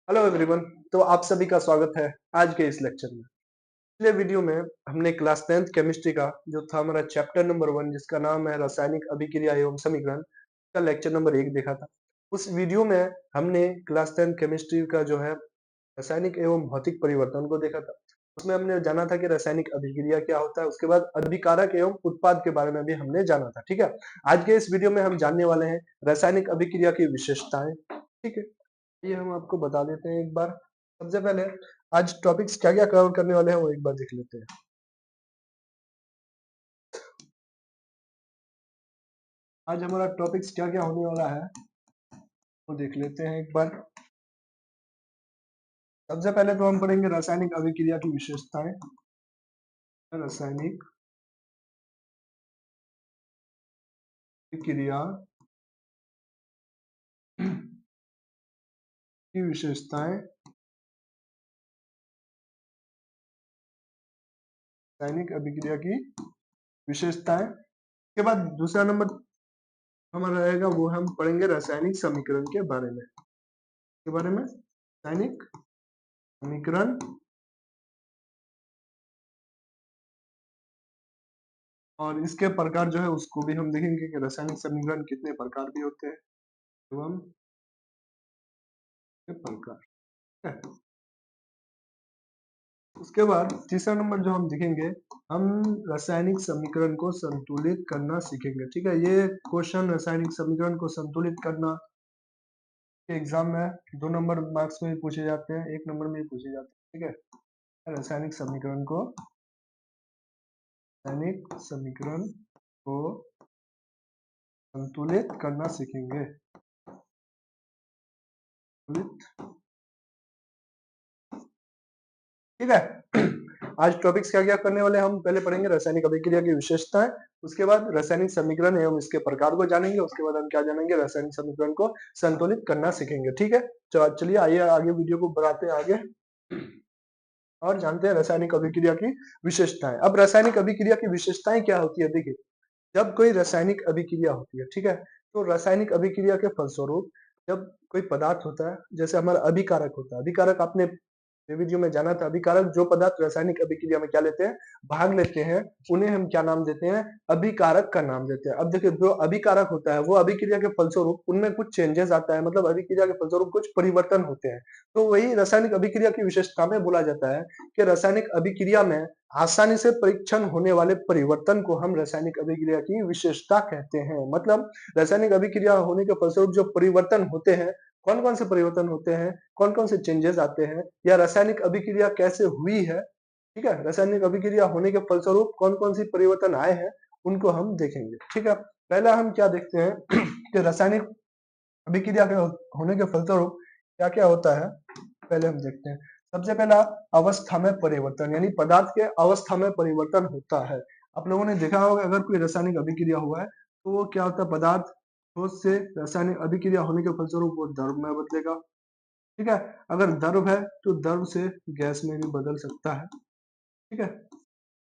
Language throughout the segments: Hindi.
Hello everyone. तो आप सभी का स्वागत है आज के इस लेक्चर में। पिछले वीडियो में हमने क्लास 10th केमिस्ट्री का जो था हमारा चैप्टर नंबर 1 जिसका नाम है रासायनिक अभिक्रिया एवं समीकरण का लेक्चर नंबर 1 देखा था। उस वीडियो में हमने क्लास 10 केमिस्ट्री का जो है रासायनिक एवं भौतिक परिवर्तन को देखा था। उसमें हमने जाना था कि रासायनिक अभिक्रिया क्या होता है, उसके बाद अभिकारक एवं उत्पाद के बारे में भी हमने जाना था। ठीक है, आज के इस वीडियो में हम जानने वाले हैं रासायनिक अभिक्रिया की विशेषताएं। ठीक है, ये हम आपको बता देते हैं एक बार। सबसे पहले आज टॉपिक्स क्या क्या कवर करने वाले हैं वो एक बार देख लेते हैं। आज हमारा टॉपिक्स क्या क्या होने वाला है वो देख लेते हैं एक बार। सबसे पहले तो हम पढ़ेंगे रासायनिक अभिक्रिया की विशेषताएं। रासायनिक अभिक्रिया की विशेषताएं। रासायनिक अभिक्रिया की विशेषताएं के बाद दूसरा नंबर हमारा रहेगा वो हम पढ़ेंगे रासायनिक समीकरण के बारे में रासायनिक समीकरण। और इसके प्रकार जो है उसको भी हम देखेंगे कि रासायनिक समीकरण कितने प्रकार भी होते हैं एवं के प्रकार है। उसके बाद तीसरा नंबर जो हम देखेंगे, हम रासायनिक समीकरण को संतुलित करना सीखेंगे। ठीक है, ये क्वेश्चन रासायनिक समीकरण को संतुलित करना एग्जाम में 2 नंबर मार्क्स में भी पूछे जाते हैं, 1 नंबर में भी पूछे जाते हैं। ठीक है, रासायनिक समीकरण को संतुलित करना सीखेंगे। ठीक है, आज टॉपिक्स क्या क्या करने वाले हैं हम पहले पढ़ेंगे रासायनिक अभिक्रिया की विशेषताएं, उसके बाद रासायनिक समीकरण एवं इसके प्रकार को जानेंगे, उसके बाद हम क्या जानेंगे रासायनिक समीकरण को संतुलित करना सीखेंगे। ठीक है, तो चलिए आइए आगे वीडियो को बढ़ाते हैं आगे और जानते हैं रासायनिक अभिक्रिया की विशेषताएं। अब रासायनिक अभिक्रिया की विशेषताएं क्या होती है, देखिए जब कोई रासायनिक अभिक्रिया होती है, ठीक है, तो रासायनिक अभिक्रिया के फलस्वरूप जब कोई पदार्थ होता है, जैसे हमारा अभिकारक होता है, अभिकारक आपने वीडियो में जाना था, अभिकारक जो पदार्थ रासायनिक अभिक्रिया में क्या लेते हैं, भाग लेते हैं, उन्हें हम क्या नाम देते हैं, अभिकारक का नाम देते हैं। अब देखिए जो अभिकारक होता है वो अभिक्रिया के फलस्वरूप उनमें कुछ चेंजेस आता है, मतलब अभिक्रिया के फलस्वरूप कुछ परिवर्तन होते हैं। तो वही रासायनिक अभिक्रिया की विशेषता में बोला जाता है कि रासायनिक अभिक्रिया में आसानी से परीक्षण होने वाले परिवर्तन को हम रासायनिक अभिक्रिया की विशेषता कहते हैं। मतलब रासायनिक अभिक्रिया होने के फलस्वरूप जो परिवर्तन होते हैं, कौन कौन से परिवर्तन होते हैं, कौन कौन से चेंजेस आते हैं, या रासायनिक अभिक्रिया कैसे हुई है, ठीक है, रासायनिक अभिक्रिया होने के फलस्वरूप कौन कौन सी परिवर्तन आए हैं उनको हम देखेंगे। ठीक है, पहला हम क्या देखते हैं कि रासायनिक अभिक्रिया के होने के फलस्वरूप क्या क्या होता है, पहले हम देखते हैं। सबसे पहला अवस्था में परिवर्तन, यानी पदार्थ के अवस्था में परिवर्तन होता है। आप लोगों ने देखा होगा अगर कोई रासायनिक अभिक्रिया हुआ है तो वो क्या होता है, पदार्थ ठोस से रासायनिक अभिक्रिया होने के फलस्वरूप वो द्रव में बदलेगा। ठीक है, अगर द्रव है तो द्रव से गैस में भी बदल सकता है। ठीक है,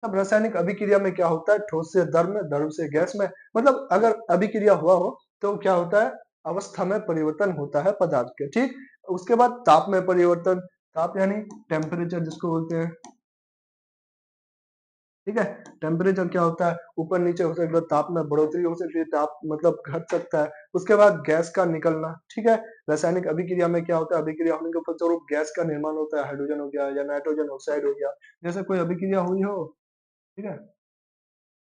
अब रासायनिक अभिक्रिया में क्या होता है, ठोस से द्रव में, द्रव से गैस में, मतलब अगर अभिक्रिया हुआ हो तो क्या होता है, अवस्था में परिवर्तन होता है पदार्थ के। ठीक, उसके बाद ताप में परिवर्तन, ताप यानी टेम्परेचर जिसको बोलते हैं। ठीक है, टेम्परेचर क्या होता है, ऊपर नीचे हो सकता है, ताप में बढ़ोतरी हो सकती है, ताप मतलब घट सकता है। उसके बाद गैस का निकलना। ठीक है, रासायनिक अभिक्रिया में क्या होता है, अभिक्रिया होने के फलस्वरूप गैस का निर्माण होता है, हाइड्रोजन हो गया या नाइट्रोजन ऑक्साइड हो गया, जैसे कोई अभिक्रिया हुई हो। ठीक है,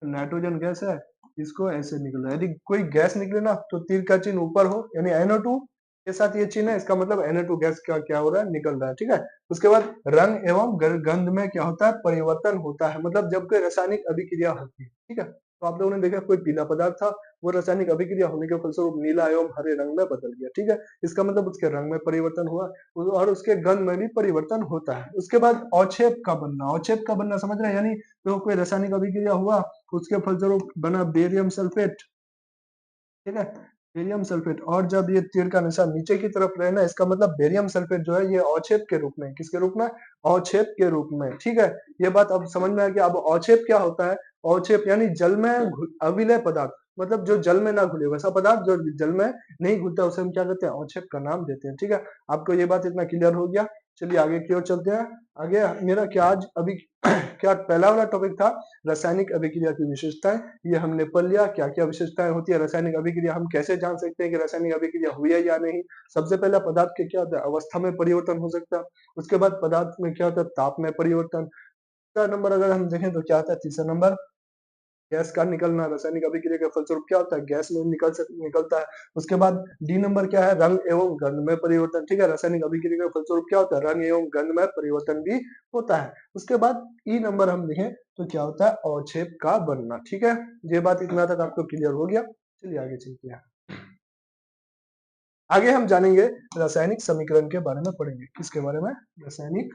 नाइट्रोजन गैस है, इसको ऐसे निकल रहा है, यदि कोई गैस निकले ना तो तीर का चिन्ह ऊपर हो, यानी NO2 के साथ ये चिन्ह है, इसका मतलब NO2 गैस का क्या हो रहा है, निकल रहा है। ठीक है, उसके बाद रंग एवं गंध में क्या होता है, परिवर्तन होता है, मतलब जब कोई रासायनिक अभिक्रिया होती है। ठीक है, तो आप लोगों ने देखा कोई पीला पदार्थ था, वो रासायनिक अभिक्रिया होने के फलस्वरूप नीला एवं हरे रंग में बदल गया। ठीक है, इसका मतलब उसके रंग में परिवर्तन हुआ और उसके गंध में भी परिवर्तन होता है। उसके बाद अवक्षेप का बनना, अवक्षेप का बनना समझ रहे हैं, यानी तो कोई रासायनिक अभिक्रिया हुआ उसके फलस्वरूप बना बेरियम सल्फेट। ठीक है, बेरियम सल्फेट, और जब ये तीर का निशान नीचे की तरफ रहे ना, इसका मतलब बेरियम सल्फेट जो है ये अवक्षेप के रूप में, किसके रूप में, अवक्षेप के रूप में। ठीक है, ये बात अब समझ में आ गया। अब अवक्षेप क्या होता है, अवक्षेप यानी जल में अविलय पदार्थ, मतलब जो जल में ना घुले, वैसा पदार्थ जो जल में नहीं घुलता उसे हम क्या कहते हैं, अवक्षेप का नाम देते हैं। ठीक है, आपको ये बात इतना क्लियर हो गया। चलिए आगे की ओर चलते हैं। आगे मेरा क्या आज अभी क्या पहला वाला टॉपिक था रासायनिक अभिक्रिया की विशेषताएं। ये हमने पढ़ लिया क्या क्या विशेषताएं होती है रासायनिक अभिक्रिया, हम कैसे जान सकते हैं कि रासायनिक अभिक्रिया हुई है या नहीं। सबसे पहला पदार्थ के क्या होता है, अवस्था में परिवर्तन हो सकता है। उसके बाद पदार्थ में क्या होता है, ताप में परिवर्तन। तीसरा नंबर अगर हम देखें तो क्या आता है, तीसरा नंबर गैस का निकलना, रासायनिक अभिक्रिया के फलस्वरूप क्या होता है, गैस में निकलता है। उसके बाद डी नंबर क्या है, रंग एवं गंध में परिवर्तन। ठीक है, रासायनिक अभिक्रिया के फलस्वरूप क्या होता है, रंग एवं गंध में परिवर्तन भी होता है। उसके बाद ई नंबर हम देखें तो क्या होता है, अवक्षेप का बनना। ठीक है, ये बात इतना तक आपको क्लियर हो गया। चलिए आगे चलते हैं। आगे हम जानेंगे रासायनिक समीकरण के बारे में पढ़ेंगे। किसके बारे में, रासायनिक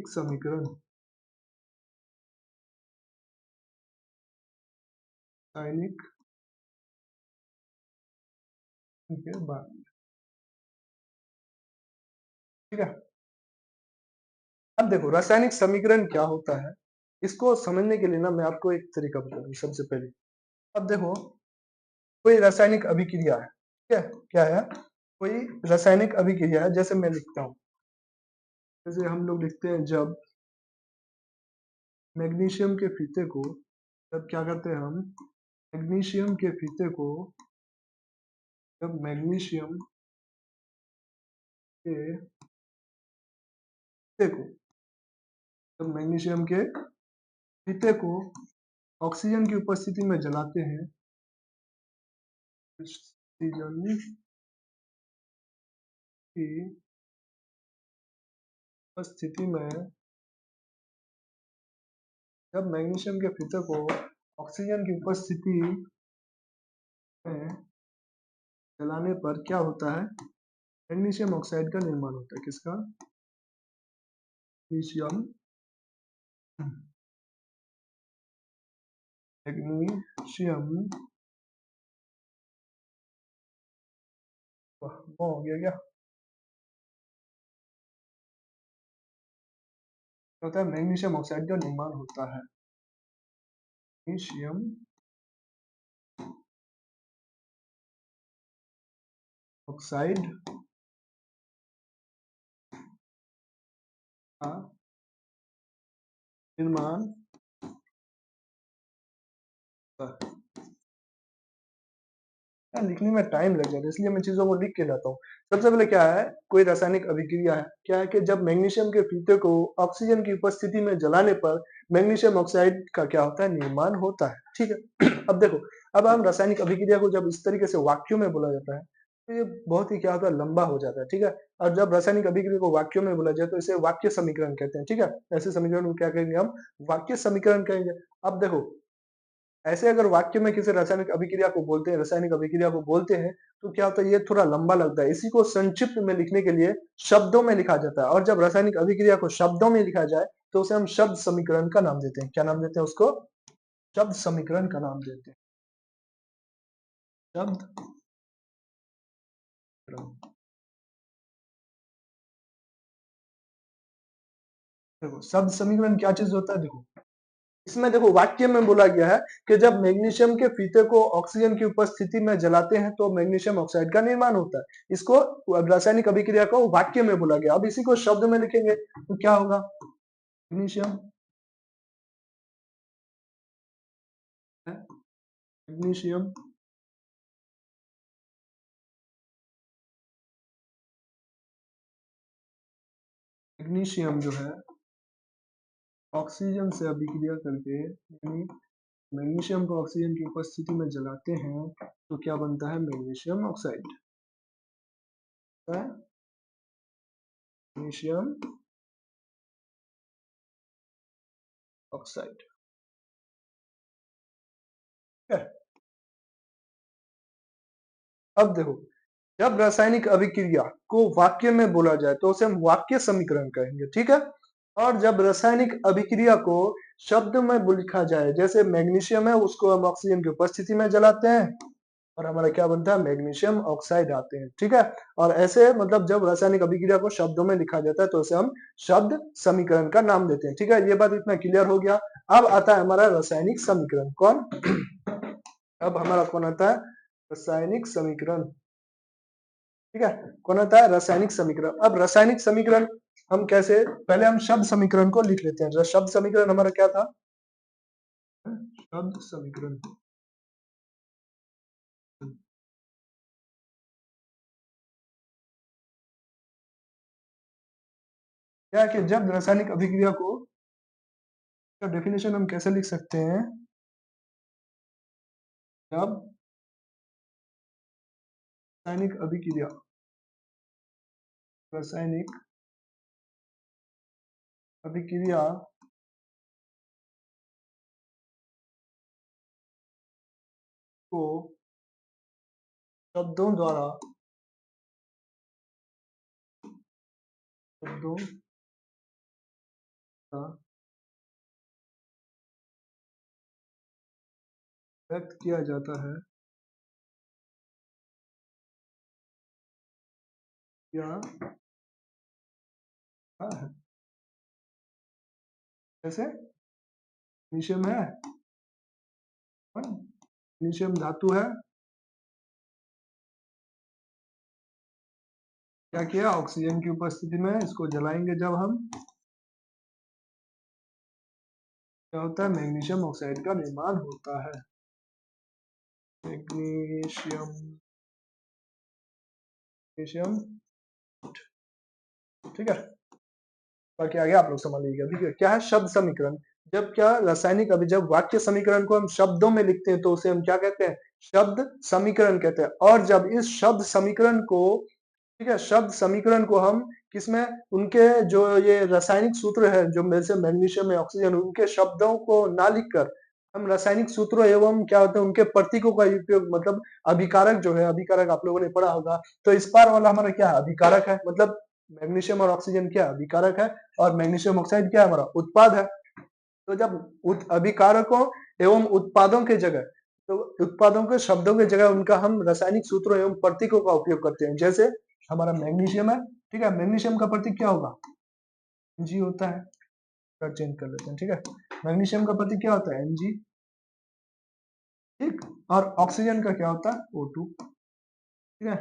समीकरण, रासायनिक के बारे में। ठीक है, अब देखो रासायनिक समीकरण क्या होता है, इसको समझने के लिए ना मैं आपको एक तरीका बता दूं सबसे पहले। अब देखो कोई रासायनिक अभिक्रिया है, ठीक है, क्या है, कोई रासायनिक अभिक्रिया है, जैसे मैं लिखता हूँ, जैसे हम लोग लिखते हैं जब मैग्नीशियम के फीते को, जब क्या करते हैं हम, मैग्नीशियम के फीते को, जब मैग्नीशियम के फीते को, जब मैग्नीशियम के फीते को ऑक्सीजन की उपस्थिति में जलाते हैं, ऑक्सीजन की उपस्थिति में, जब मैग्नीशियम के फीते को ऑक्सीजन की उपस्थिति में जलाने पर क्या होता है, मैग्नीशियम ऑक्साइड का निर्माण होता है। किसका, मैग्नीशियम, मैग्नीशियम, वो हो गया क्या होता है, मैग्नीशियम ऑक्साइड का निर्माण होता है। मैग्नीशियम ऑक्साइड का निर्माण होता है। यार लिखने में टाइम लग जाता है, इसलिए मैं चीजों को लिख के लाता हूँ। सबसे पहले क्या है, कोई रासायनिक अभिक्रिया है, क्या है कि जब मैग्नीशियम के फीते को ऑक्सीजन की उपस्थिति में जलाने पर मैग्नीशियम ऑक्साइड का क्या होता है, निर्माण होता है। ठीक है अब देखो, अब हम रासायनिक अभिक्रिया को जब इस तरीके से वाक्यों में बोला जाता है तो ये बहुत ही क्या होता है, लंबा हो जाता है। ठीक है, और जब रासायनिक अभिक्रिया को वाक्यों में बोला जाए तो इसे वाक्य समीकरण कहते हैं। ठीक है, ऐसे समीकरण को क्या कहेंगे हम, वाक्य समीकरण कहेंगे। अब देखो ऐसे अगर वाक्य में किसी रासायनिक अभिक्रिया को बोलते हैं, रासायनिक अभिक्रिया को बोलते हैं तो क्या होता है, ये थोड़ा लंबा लगता है। इसी को संक्षिप्त में लिखने के लिए शब्दों में लिखा जाता है, और जब रासायनिक अभिक्रिया को शब्दों में लिखा जाए तो उसे हम शब्द समीकरण का नाम देते हैं। क्या नाम देते हैं उसको, शब्द समीकरण का नाम देते हैं, शब्द समीकरण। देखो शब्द समीकरण क्या चीज होता है, देखो इसमें देखो वाक्य में बोला गया है कि जब मैग्नीशियम के फीते को ऑक्सीजन की उपस्थिति में जलाते हैं तो मैग्नीशियम ऑक्साइड का निर्माण होता है। इसको रासायनिक अभिक्रिया को वाक्य में बोला गया। अब इसी को शब्द में लिखेंगे तो क्या होगा, मैग्नीशियम, मैग्नीशियम मैग्नीशियम जो है ऑक्सीजन से अभिक्रिया करके, यानी मैग्नीशियम को ऑक्सीजन की उपस्थिति में जलाते हैं तो क्या बनता है, मैग्नीशियम ऑक्साइड, मैग्नीशियम ऑक्साइड। अब देखो जब रासायनिक अभिक्रिया को वाक्य में बोला जाए तो उसे हम वाक्य समीकरण कहेंगे। ठीक है, और जब रासायनिक अभिक्रिया को शब्द में लिखा जाए, जैसे मैग्नीशियम है उसको हम ऑक्सीजन की उपस्थिति में जलाते हैं और हमारा क्या बनता है, मैग्नीशियम ऑक्साइड आते हैं। ठीक है, और ऐसे मतलब जब रासायनिक अभिक्रिया को शब्दों में लिखा जाता है तो उसे हम शब्द समीकरण का नाम देते हैं। ठीक है, ये बात इतना क्लियर हो गया। अब आता है हमारा रासायनिक समीकरण। कौन अब हमारा कौन आता है, रासायनिक समीकरण। ठीक है, कौन आता है, रासायनिक समीकरण। अब रासायनिक समीकरण हम कैसे, पहले हम शब्द समीकरण को लिख लेते हैं। शब्द समीकरण हमारा क्या था, शब्द समीकरण क्या है कि जब रासायनिक अभिक्रिया को, डेफिनेशन हम कैसे लिख सकते हैं, जब रासायनिक अभिक्रिया, रासायनिक अभिक्रिया को शब्दों द्वारा, शब्दों द्वारा व्यक्त किया जाता है, क्या है, जैसे मैग्नीशियम है, मैग्नीशियम धातु है, क्या किया, ऑक्सीजन की उपस्थिति में इसको जलाएंगे जब हम, क्या होता है, मैग्नीशियम ऑक्साइड का निर्माण होता है। मैग्नीशियम, मैग्नीशियम, ठीक है, बाकी आगे आप लोग समझ लीजिएगा। ठीक है, क्या है शब्द समीकरण, जब क्या रासायनिक अभी जब वाक्य समीकरण को हम शब्दों में लिखते हैं तो उसे हम क्या कहते हैं, शब्द समीकरण कहते हैं। और जब इस शब्द समीकरण को, ठीक है, शब्द समीकरण को हम किसमें, उनके जो ये रासायनिक सूत्र है, जो जैसे मैग्नीशियम में ऑक्सीजन, उनके शब्दों को ना लिखकर हम रासायनिक सूत्रों एवं क्या होते हैं उनके प्रतीकों का उपयोग, मतलब अभिकारक जो है, अभिकारक आप लोगों ने पढ़ा होगा, तो इस बार वाला हमारा क्या है, अभिकारक है। मतलब मैग्नीशियम और ऑक्सीजन क्या अभिकारक है, और मैग्नीशियम ऑक्साइड क्या हमारा उत्पाद है। तो जब अभिकारकों एवं उत्पादों के जगह, तो उत्पादों के शब्दों के जगह उनका हम रासायनिक सूत्रों एवं प्रतीकों का उपयोग करते हैं। जैसे हमारा मैग्नीशियम है, ठीक है, मैग्नीशियम का प्रतीक क्या होगा, जी होता है, चेंज कर लेते हैं। ठीक है, मैग्नीशियम का प्रतीक क्या होता है, Mg। ठीक, और ऑक्सीजन का क्या होता है, O2। ठीक है,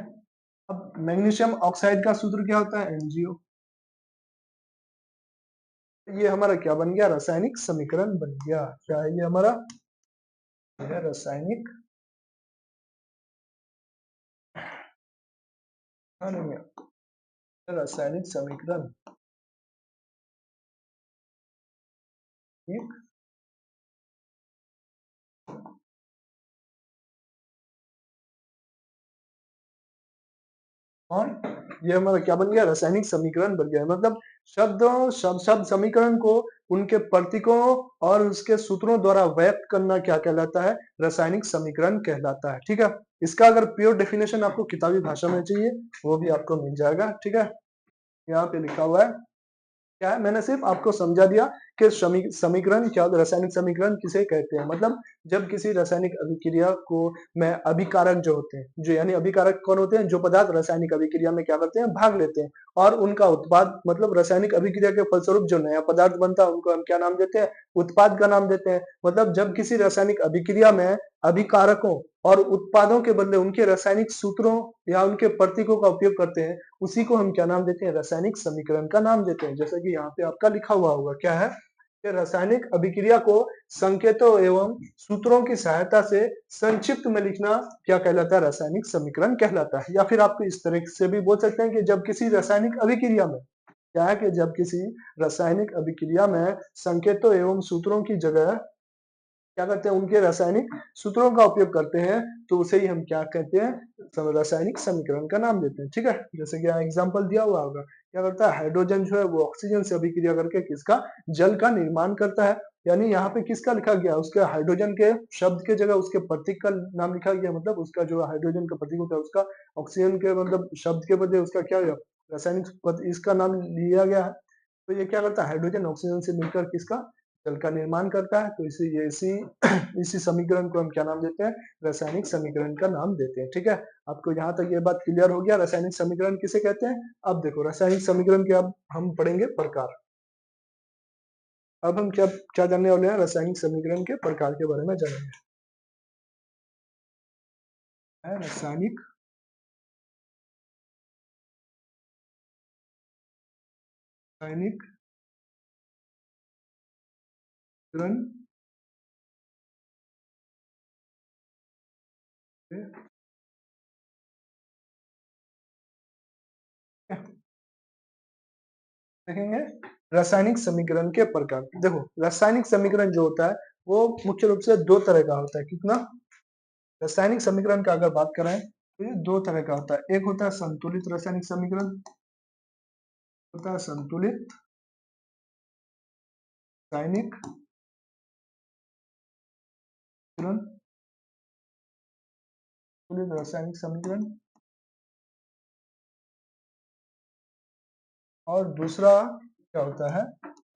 अब मैग्नीशियम ऑक्साइड का सूत्र क्या होता है, MgO। ये हमारा क्या बन गया, रासायनिक समीकरण बन गया। क्या है ये हमारा, यह रासायनिक, रासायनिक समीकरण। ठीक, और ये हमारा क्या बन गया, रासायनिक समीकरण बन गया। मतलब शब्द समीकरण को उनके प्रतीकों और उसके सूत्रों द्वारा व्यक्त करना क्या कहलाता है, रासायनिक समीकरण कहलाता है। ठीक है, इसका अगर प्योर डेफिनेशन आपको किताबी भाषा में चाहिए वो भी आपको मिल जाएगा। ठीक है, यहाँ पे लिखा हुआ है, क्या है, मैंने सिर्फ आपको समझा दिया कि समीकरण क्या, रासायनिक समीकरण किसे कहते हैं। मतलब जब किसी रासायनिक अभिक्रिया को मैं, अभिकारक जो होते हैं, जो यानी अभिकारक कौन होते हैं, जो पदार्थ रासायनिक अभिक्रिया में क्या करते हैं, भाग लेते हैं, और उनका उत्पाद, मतलब रासायनिक अभिक्रिया के फलस्वरूप जो नया पदार्थ बनता है उनको हम क्या नाम देते हैं, उत्पाद का नाम देते हैं। मतलब जब किसी रासायनिक अभिक्रिया में अभिकारकों और उत्पादों के बदले उनके रासायनिक सूत्रों या उनके प्रतीकों का उपयोग करते हैं, उसी को हम क्या नाम देते हैं, रासायनिक समीकरण का नाम देते हैं। जैसा कि यहाँ पे आपका लिखा हुआ होगा, क्या है कि रासायनिक अभिक्रिया को संकेतों एवं सूत्रों की सहायता से संक्षिप्त में लिखना क्या कहलाता है, रासायनिक समीकरण कहलाता है। या फिर आपको इस तरह से भी बोल सकते हैं कि जब किसी रासायनिक अभिक्रिया में, क्या है कि जब किसी रासायनिक अभिक्रिया में संकेतों एवं सूत्रों की जगह क्या करते हैं, उनके रासायनिक सूत्रों का उपयोग करते हैं, तो उसे ही हम क्या कहते हैं, रासायनिक समीकरण का नाम देते हैं। ठीक है, जैसे कि यहाँ एग्जाम्पल दिया हुआ होगा, क्या करता है, हाइड्रोजन जो है वो ऑक्सीजन से अभिक्रिया करके किसका, जल का निर्माण करता है। यानी यहाँ पे किसका लिखा गया, उसके हाइड्रोजन के शब्द के जगह उसके प्रतीक का नाम लिखा गया। मतलब उसका जो हाइड्रोजन का प्रतीक होता है उसका ऑक्सीजन के मतलब शब्द के बदले उसका क्या हुआ, रासायनिक इसका नाम लिया गया है। तो ये क्या करता है, हाइड्रोजन ऑक्सीजन से मिलकर किसका जल का निर्माण करता है। तो इसी समीकरण को हम क्या नाम देते हैं? रासायनिक समीकरण का नाम देते हैं। ठीक है, आपको यहाँ तक ये बात क्लियर हो गया रासायनिक समीकरण किसे कहते हैं? अब देखो रासायनिक समीकरण के अब हम पढ़ेंगे प्रकार। अब हम क्या क्या जानने वाले हैं? रासायनिक समीकरण के प्रकार के बारे में जानेंगे। रासायनिक रासायनिक समीकरण देखेंगे रासायनिक समीकरण के प्रकार। देखो रासायनिक समीकरण जो होता है वो मुख्य रूप से दो तरह का होता है। कितना? रासायनिक समीकरण का अगर बात करें तो ये दो तरह का होता है। एक होता है संतुलित रासायनिक समीकरण, होता है संतुलित रासायनिक समीकरण, संतुलित रासायनिक समीकरण। और दूसरा क्या होता है?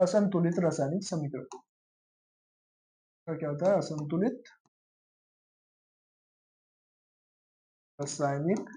असंतुलित रासायनिक समीकरण। का क्या होता है? असंतुलित रासायनिक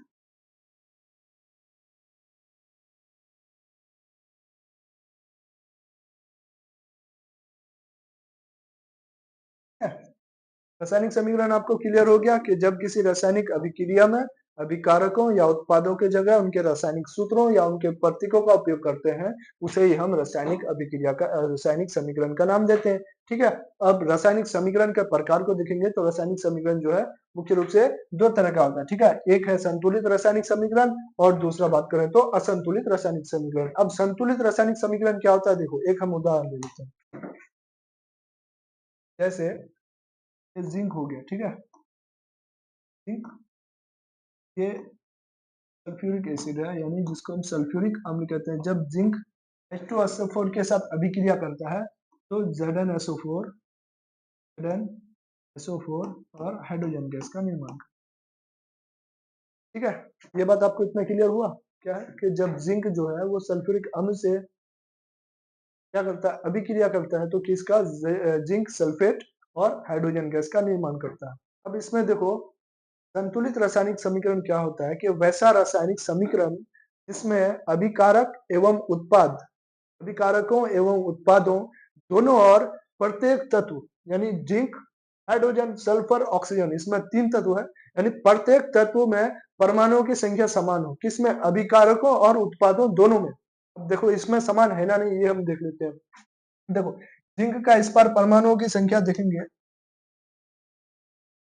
रासायनिक समीकरण आपको क्लियर हो गया कि जब किसी रासायनिक अभिक्रिया में अभिकारकों या उत्पादों के जगह उनके रासायनिक सूत्रों या उनके प्रतीकों का उपयोग करते हैं, उसे ही हम रासायनिक अभिक्रिया का रासायनिक समीकरण का नाम देते हैं। ठीक है, अब रासायनिक समीकरण के प्रकार को देखेंगे तो रासायनिक समीकरण जो है मुख्य रूप से दो तरह का होता है। ठीक है, एक है संतुलित रासायनिक समीकरण और दूसरा बात करें तो असंतुलित रासायनिक समीकरण। अब संतुलित रासायनिक समीकरण क्या होता है? देखो एक हम उदाहरण ले लेते हैं। जैसे जिंक हो गया। ठीक है, जिंक ये सल्फ्यूरिक एसिड है, यानी जिसको हम सल्फ्यूरिक अम्ल कहते हैं। जब जिंक H2SO4 के साथ अभिक्रिया करता है तो ZnSO4 और हाइड्रोजन गैस का निर्माण करता है। ठीक है, ये बात आपको इतना क्लियर हुआ? क्या है कि जब जिंक जो है वो सल्फ्यूरिक अम्ल से क्या करता है? अभिक्रिया करता है तो किसका? जिंक सल्फेट और हाइड्रोजन गैस का निर्माण करता है। अब इसमें देखो संतुलित रासायनिक समीकरण क्या होता है कि वैसा रासायनिक समीकरण जिसमें अभिकारक एवं उत्पाद, अभिकारकों एवं उत्पादों दोनों और प्रत्येक तत्व यानी जिंक, हाइड्रोजन, सल्फर, ऑक्सीजन, इसमें तीन तत्व है, यानी प्रत्येक तत्व में परमाणुओं की संख्या समान हो। किसमें? अभिकारकों और उत्पादों दोनों में। अब देखो इसमें समान है ना नहीं, ये हम देख लेते हैं। देखो जिंक का इस पार परमाणुओं की संख्या देखेंगे,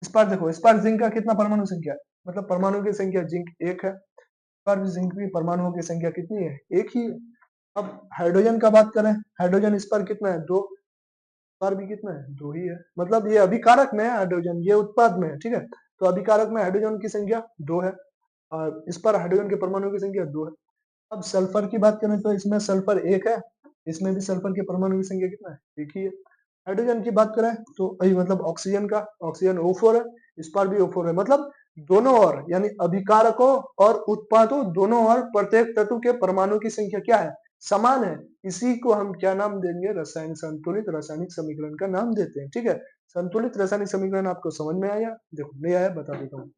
इस पार देखो, इस पार जिंक का कितना परमाणु संख्या है? मतलब परमाणु की संख्या जिंक एक है, इस पार भी जिंक की परमाणुओं की संख्या कितनी है? एक ही है। अब हाइड्रोजन का बात करें, हाइड्रोजन इस पर कितना है? दो। इस पर भी कितना है? दो ही है। मतलब ये अभिकारक में है हाइड्रोजन, ये उत्पाद में है। ठीक है, तो अभिकारक में हाइड्रोजन की संख्या दो है और इस पर हाइड्रोजन के परमाणु की संख्या दो है। अब सल्फर की बात करें तो इसमें सल्फर एक है, इसमें भी सल्फर के परमाणु की संख्या कितना है? एक ही है। हाइड्रोजन की बात करें तो मतलब ऑक्सीजन का, ऑक्सीजन O4 है, इस पर भी O4 है। मतलब दोनों ओर यानी अभिकारकों और उत्पादों दोनों ओर प्रत्येक तत्व के परमाणु की संख्या क्या है? समान है। इसी को हम क्या नाम देंगे? रसायन संतुलित रासायनिक समीकरण का नाम देते हैं। ठीक है, संतुलित रासायनिक समीकरण आपको समझ में आया? देखो नहीं आया बता देता हूँ।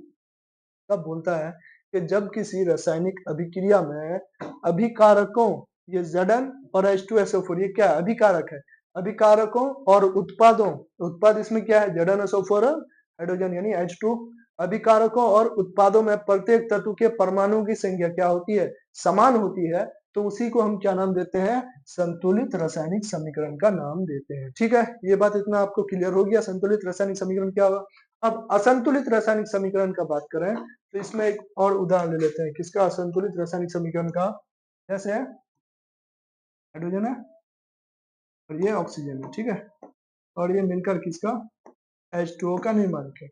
तब बोलता है कि जब किसी रासायनिक अभिक्रिया में अभिकारकों, ये Zn और H2SO4 ये क्या है? अभिकारक है। अभिकारकों और उत्पादों, उत्पाद इसमें क्या है? ZnSO4 हाइड्रोजन यानी H2। अभिकारकों और उत्पादों में प्रत्येक तत्व के परमाणु की संख्या क्या होती है? समान होती है। तो उसी को हम क्या नाम देते हैं? संतुलित रासायनिक समीकरण का नाम देते हैं। ठीक है, ये बात इतना आपको क्लियर हो गया संतुलित रासायनिक समीकरण क्या होगा। अब असंतुलित रासायनिक समीकरण का बात करें तो इसमें एक और उदाहरण ले लेते हैं। किसका? असंतुलित रासायनिक समीकरण का। जैसे हाइड्रोजन है और ये ऑक्सीजन है। ठीक है, और ये मिलकर किसका? H2O का निर्माण किया।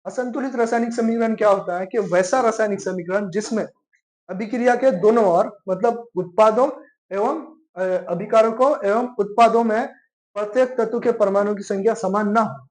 असंतुलित रासायनिक समीकरण क्या होता है कि वैसा रासायनिक समीकरण जिसमें अभिक्रिया के दोनों ओर मतलब उत्पादों एवं अभिकारकों एवं उत्पादों में प्रत्येक तत्व के परमाणु की संख्या समान ना हो।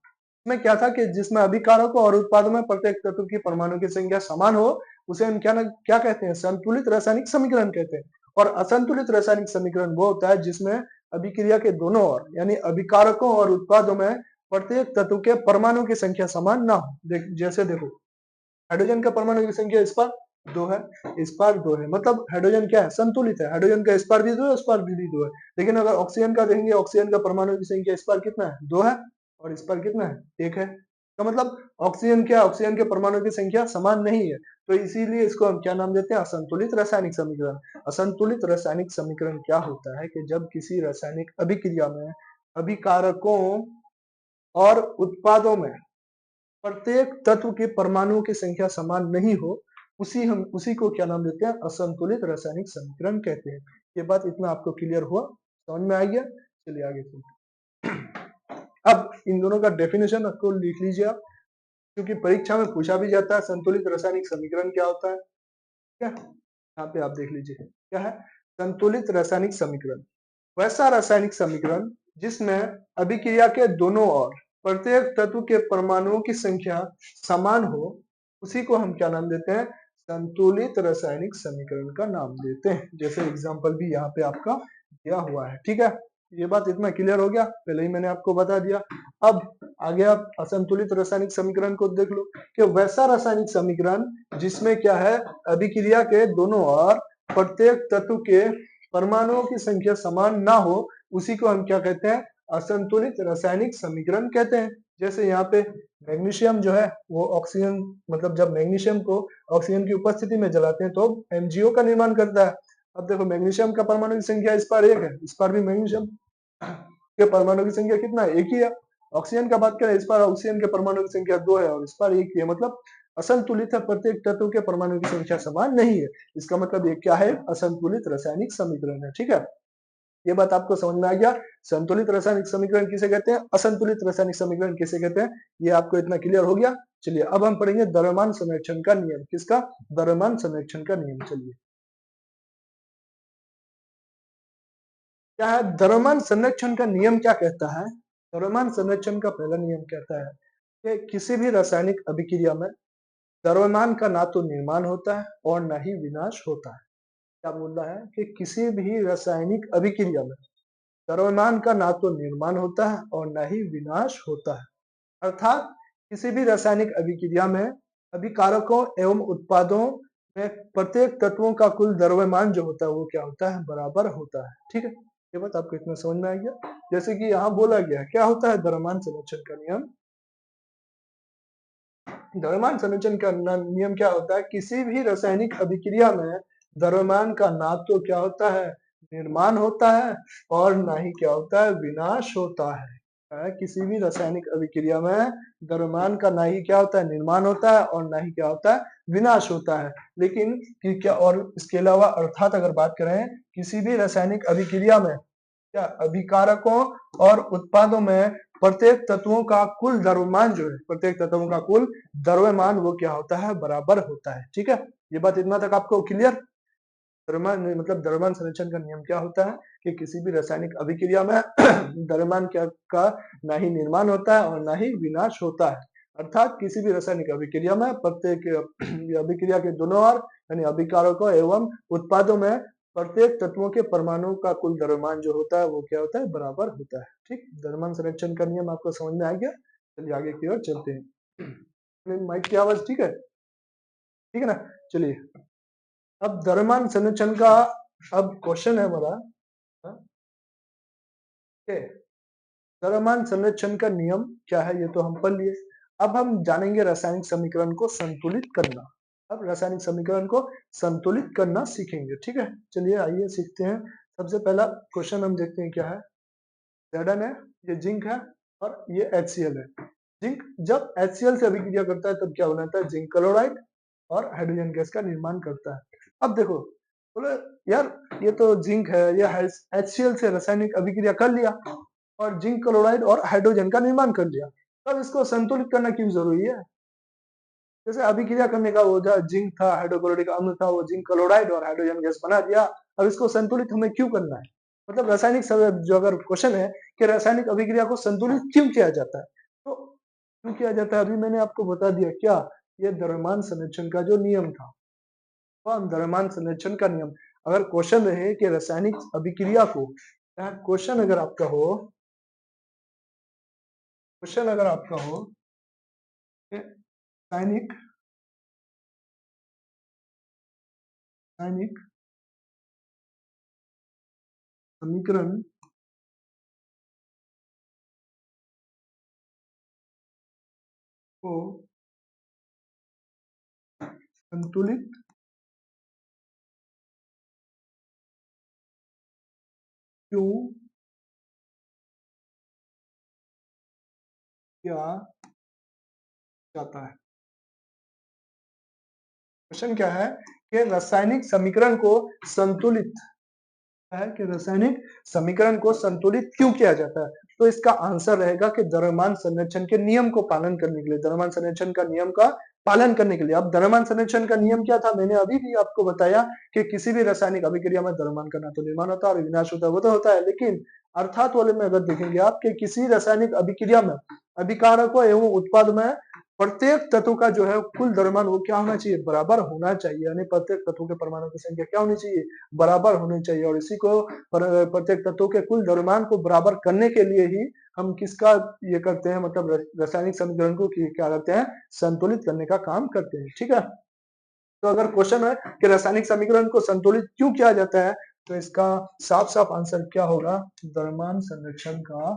इसमें क्या था कि जिसमें अभिकारकों और उत्पादों में प्रत्येक तत्व की परमाणु की संख्या समान हो, उसे हम क्या कहते हैं? संतुलित रासायनिक समीकरण कहते हैं। और असंतुलित रासायनिक समीकरण वो होता है जिसमें अभिक्रिया के दोनों ओर यानी अभिकारकों और उत्पादों में प्रत्येक तत्व के परमाणु की संख्या समान ना हो। जैसे देखो हाइड्रोजन का परमाणु की संख्या इस पर 2 है, इस पर 2 है, मतलब हाइड्रोजन क्या है, संतुलित है। हाइड्रोजन का इस पर भी 2 है, उस पर भी 2 है। लेकिन अगर ऑक्सीजन का देखेंगे, ऑक्सीजन का परमाणु की संख्या इस पर कितना है, 2 है, और इस पर कितना है, 1 है। तो मतलब ऑक्सीजन क्या, ऑक्सीजन के परमाणु की संख्या समान नहीं है, तो इसीलिए इसको हम क्या नाम देते हैं, असंतुलित रासायनिक समीकरण। असंतुलित रासायनिक समीकरण क्या होता है कि जब किसी रासायनिक अभिक्रिया में अभिकारकों और उत्पादों में प्रत्येक तत्व के परमाणुओं की संख्या समान नहीं हो, उसी को क्या नाम देते हैं, असंतुलित रासायनिक समीकरण कहते हैं। ये बात इतना आपको क्लियर हुआ, समझ में आ गया। चलिए आगे चलते। अब इन दोनों का डेफिनेशन आपको लिख लीजिए आप, क्योंकि परीक्षा में पूछा भी जाता है संतुलित रासायनिक समीकरण क्या होता है। क्या यहाँ पे आप देख लीजिए क्या है, संतुलित रासायनिक समीकरण वैसा रासायनिक समीकरण जिसमें अभिक्रिया के दोनों ओर प्रत्येक तत्व के परमाणुओं की संख्या समान हो, उसी को हम क्या नाम देते हैं, संतुलित रासायनिक समीकरण का नाम देते हैं। जैसे एग्जांपल भी यहाँ पे आपका दिया हुआ है। ठीक है, ये बात इतना क्लियर हो गया, पहले ही मैंने आपको बता दिया। अब आगे आप असंतुलित रासायनिक समीकरण को देख लो कि वैसा रासायनिक समीकरण जिसमें क्या है, अभिक्रिया के दोनों ओर प्रत्येक तत्व के परमाणुओं की संख्या समान ना हो, उसी को हम क्या कहते हैं, असंतुलित रासायनिक समीकरण कहते हैं। जैसे यहाँ पे मैग्नीशियम जो है वो ऑक्सीजन, मतलब जब मैग्नीशियम को ऑक्सीजन की उपस्थिति में जलाते हैं तो एमजीओ का निर्माण करता है। अब देखो मैग्नीशियम का परमाणु की संख्या इस पर 1 है, इस पर भी मैग्नीशियम के परमाणु की संख्या कितना है, 1 ही है। ऑक्सीजन का बात करें, इस पर ऑक्सीजन के परमाणु की संख्या 2 है और इस पर 1 ही है, मतलब असंतुलित है, प्रत्येक तत्व के परमाणु की संख्या समान नहीं है। इसका मतलब ये क्या है, असंतुलित रासायनिक समीकरण है। ठीक है, ये बात आपको समझ में आ गया। संतुलित रासायनिक समीकरण किसे कहते हैं, असंतुलित रासायनिक समीकरण किसे कहते हैं, ये आपको इतना क्लियर हो गया। चलिए अब हम पढ़ेंगे द्रव्यमान संरक्षण का नियम। किसका, द्रव्यमान संरक्षण का नियम। चलिए क्या है, द्रव्यमान संरक्षण का नियम क्या कहता है। द्रव्यमान संरक्षण का पहला नियम कहता है कि किसी भी रासायनिक अभिक्रिया में द्रव्यमान का ना तो निर्माण होता है और ना ही विनाश होता है। क्या बोल रहा है कि किसी भी रासायनिक अभिक्रिया में द्रव्यमान का ना तो निर्माण होता है और ना ही विनाश होता है। अर्थात किसी भी रासायनिक अभिक्रिया में अभिकारकों एवं उत्पादों में प्रत्येक तत्वों का कुल द्रव्यमान जो होता है वो क्या होता है, बराबर होता है। ठीक है, ये बात आपको इतना समझ में आ गया। जैसे कि यहाँ बोला गया क्या होता है द्रव्यमान संरक्षण का नियम। द्रव्यमान संरक्षण का नियम क्या होता है, किसी भी रासायनिक अभिक्रिया में द्रव्यमान का ना तो क्या होता है, निर्माण होता है और ना ही क्या होता है, विनाश होता है। किसी भी रासायनिक अभिक्रिया में द्रव्यमान का ना ही क्या होता है, निर्माण होता है और ना ही क्या होता है, विनाश होता है। लेकिन कि क्या, और इसके अलावा अर्थात अगर बात करें किसी भी रासायनिक अभिक्रिया में क्या अभिकारकों और उत्पादों में प्रत्येक तत्वों का कुल द्रव्यमान जो है, प्रत्येक तत्वों का कुल द्रव्यमान वो क्या होता है, बराबर होता है। ठीक है, ये बात इतना तक आपको क्लियर। द्रव्यमान मतलब द्रव्यमान संरक्षण का नियम क्या होता है कि किसी भी रासायनिक अभिक्रिया में द्रव्यमान क्या का ना ही निर्माण होता है और ना ही विनाश होता है। अर्थात किसी भी रासायनिक अभिक्रिया में प्रत्येक अभिक्रिया के दोनों ओर यानी अभिकारकों एवं उत्पादों में प्रत्येक तत्वों के परमाणु का कुल द्रव्यमान जो होता है वो क्या होता है, बराबर होता है। ठीक, द्रव्यमान संरक्षण का नियम आपको समझ में आ गया। चलिए आगे की ओर चलते हैं। माइक की आवाज ठीक है, ठीक है ना। चलिए अब द्रव्यमान संरक्षण का अब क्वेश्चन है हमारा, द्रव्यमान संरक्षण का नियम क्या है ये तो हम पढ़ लिए। अब हम जानेंगे रासायनिक समीकरण को संतुलित करना। अब रासायनिक समीकरण को संतुलित करना सीखेंगे। ठीक है, चलिए आइए सीखते हैं। सबसे पहला क्वेश्चन हम देखते हैं क्या है। Zn है, ये जिंक है और ये HCl है। जिंक जब HCl से अभिक्रिया करता है तब क्या बनाता है, जिंक क्लोराइड और हाइड्रोजन गैस का निर्माण करता है। अब देखो बोले यार ये तो जिंक है, ये HCl से रासायनिक अभिक्रिया कर लिया और जिंक क्लोराइड और हाइड्रोजन का निर्माण कर लिया, तब इसको संतुलित करना क्यों जरूरी है। जैसे अभिक्रिया करने का वो जो जिंक था, हाइड्रोक्लोरिक अम्ल था, वो जिंक क्लोराइड और हाइड्रोजन गैस बना दिया। अब इसको संतुलित हमें क्यों करना है, मतलब रासायनिक जो अगर क्वेश्चन है कि रासायनिक अभिक्रिया को संतुलित क्यों किया जाता है, तो क्यों किया जाता है अभी मैंने आपको बता दिया। क्या, ये द्रव्यमान संरक्षण का जो नियम था, तो द्रव्यमान संरक्षण का नियम, अगर क्वेश्चन रहे कि रासायनिक अभिक्रिया को क्वेश्चन अगर आपका हो, क्वेश्चन अगर आपका हो कि रासायनिक रासायनिक समीकरण को संतुलित क्यों किया जाता है। क्वेश्चन क्या है कि रासायनिक समीकरण को संतुलित है कि रासायनिक समीकरण को संतुलित क्यों किया जाता है। तो इसका आंसर रहेगा कि द्रव्यमान संरक्षण के नियम को पालन करने के लिए, द्रव्यमान संरक्षण का नियम का पालन करने के लिए। अब द्रव्यमान संरक्षण का नियम क्या था, मैंने अभी भी आपको बताया कि किसी भी रासायनिक अभिक्रिया में द्रव्यमान का ना तो निर्माण होता है और विनाश होता है, वो तो होता है, लेकिन अर्थात वाले में अगर देखेंगे आप कि किसी रासायनिक अभिक्रिया में अभिकारकों एवं उत्पाद में प्रत्येक तत्व का जो है कुल द्रव्यमान वो क्या होना चाहिए, बराबर होना चाहिए। यानी प्रत्येक तत्व के परमाणु की संख्या क्या होनी चाहिए, बराबर होनी चाहिए। और इसी को प्रत्येक तत्वों के कुल द्रव्यमान को बराबर करने के लिए ही हम किसका ये करते हैं, मतलब रासायनिक समीकरण को क्या करते हैं, संतुलित करने का काम करते हैं। ठीक है, तो अगर क्वेश्चन है कि रासायनिक समीकरण को संतुलित क्यों किया जाता है, तो इसका साफ साफ आंसर क्या होगा, द्रव्यमान संरक्षण का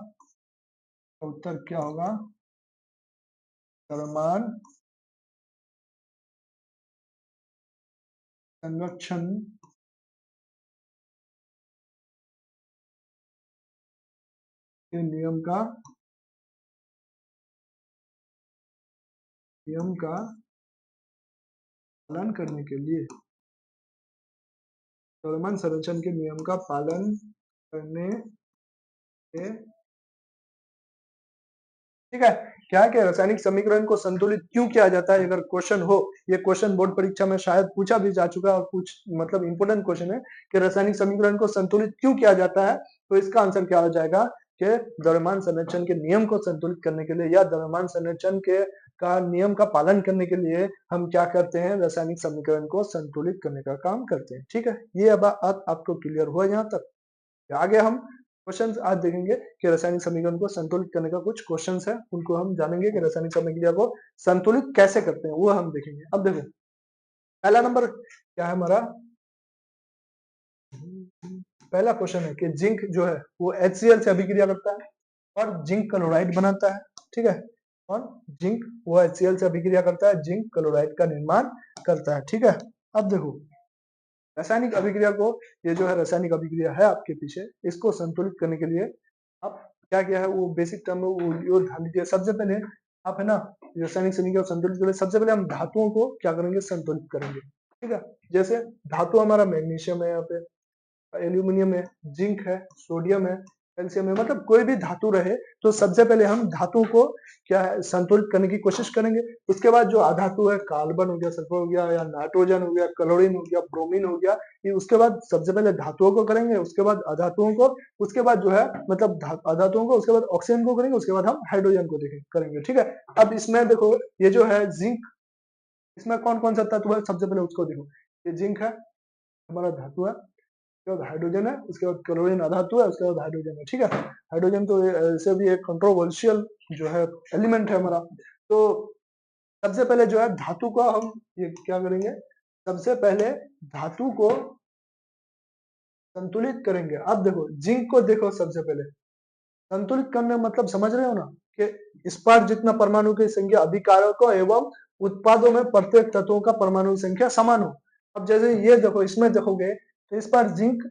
उत्तर क्या होगा, द्रव्यमान संरक्षण के नियम का पालन करने के लिए, द्रव्यमान संरक्षण के नियम का पालन करने के, ठीक है। क्या है कि रासायनिक समीकरण को संतुलित क्यों किया जाता है, अगर क्वेश्चन हो, ये क्वेश्चन बोर्ड परीक्षा में शायद पूछा भी जा चुका है और कुछ मतलब इंपोर्टेंट क्वेश्चन है कि रासायनिक समीकरण को संतुलित क्यों किया जाता है, तो इसका आंसर क्या हो जाएगा कि द्रव्यमान संरक्षण के नियम को संतुलित करने के लिए या द्रव्यमान संरक्षण के का नियम का पालन करने के लिए हम क्या करते हैं, रासायनिक समीकरण को संतुलित करने का काम करते हैं। ठीक है, ये अब आपको क्लियर हुआ यहाँ तक। आगे हम क्वेश्चंस आज देखेंगे कि रासायनिक समीकरण को संतुलित करने का कुछ क्वेश्चंस है, उनको हम जानेंगे कि रासायनिक समीकरण को संतुलित कैसे करते हैं, वो हम देखेंगे। अब देखो पहला नंबर क्या है हमारा, पहला क्वेश्चन है कि जिंक जो है वो HCl से अभिक्रिया करता है और जिंक क्लोराइड बनाता है। ठीक है, और जिंक वो HCl से अभिक्रिया करता है, जिंक क्लोराइड का निर्माण करता है। ठीक है, अब देखो रासायनिक अभिक्रिया को, ये जो है रासायनिक अभिक्रिया है आपके पीछे, इसको संतुलित करने के लिए आप क्या किया है, वो बेसिक टर्म वो ध्यान दीजिए। सबसे पहले आप है ना रासायनिक समीकरण संतुलित के लिए सबसे पहले हम धातुओं को क्या करेंगे, संतुलित करेंगे। ठीक है, जैसे धातु हमारा मैग्नीशियम है, यहाँ पे एल्यूमिनियम है, जिंक है, सोडियम है, कैल्शियम है, मतलब कोई भी धातु रहे तो सबसे पहले हम धातु को क्या है संतुलित करने की कोशिश करेंगे। उसके बाद जो अधातु है, कार्बन हो गया, सल्फर हो गया, या नाइट्रोजन हो गया, क्लोरीन हो गया, ब्रोमीन हो गया, ये उसके बाद सबसे पहले धातुओं को करेंगे, उसके बाद अधातुओं को, उसके बाद जो है मतलब अधातुओं को, उसके बाद ऑक्सीजन को करेंगे, उसके बाद हम हाइड्रोजन को करेंगे। ठीक है, अब इसमें देखो ये जो है जिंक, इसमें कौन कौन सा तत्व है, सबसे पहले उसको देखो। ये जिंक है, हमारा धातु है, उसके बाद हाइड्रोजन है, उसके बाद क्लोरीन अधातु है, उसके बाद हाइड्रोजन है। ठीक है, हाइड्रोजन तो ऐसे भी एक कंट्रोवर्शियल जो है एलिमेंट है हमारा। तो सबसे पहले जो है धातु को हम ये क्या करेंगे, सबसे पहले धातु को संतुलित करेंगे। अब देखो जिंक को देखो, सबसे पहले संतुलित करने मतलब समझ रहे हो ना कि इस पर जितना परमाणु की संख्या अभिकारकों एवं उत्पादों में प्रत्येक तत्वों का परमाणु संख्या समान हो। अब जैसे ये देखो, इसमें देखोगे तो इस पर जिंक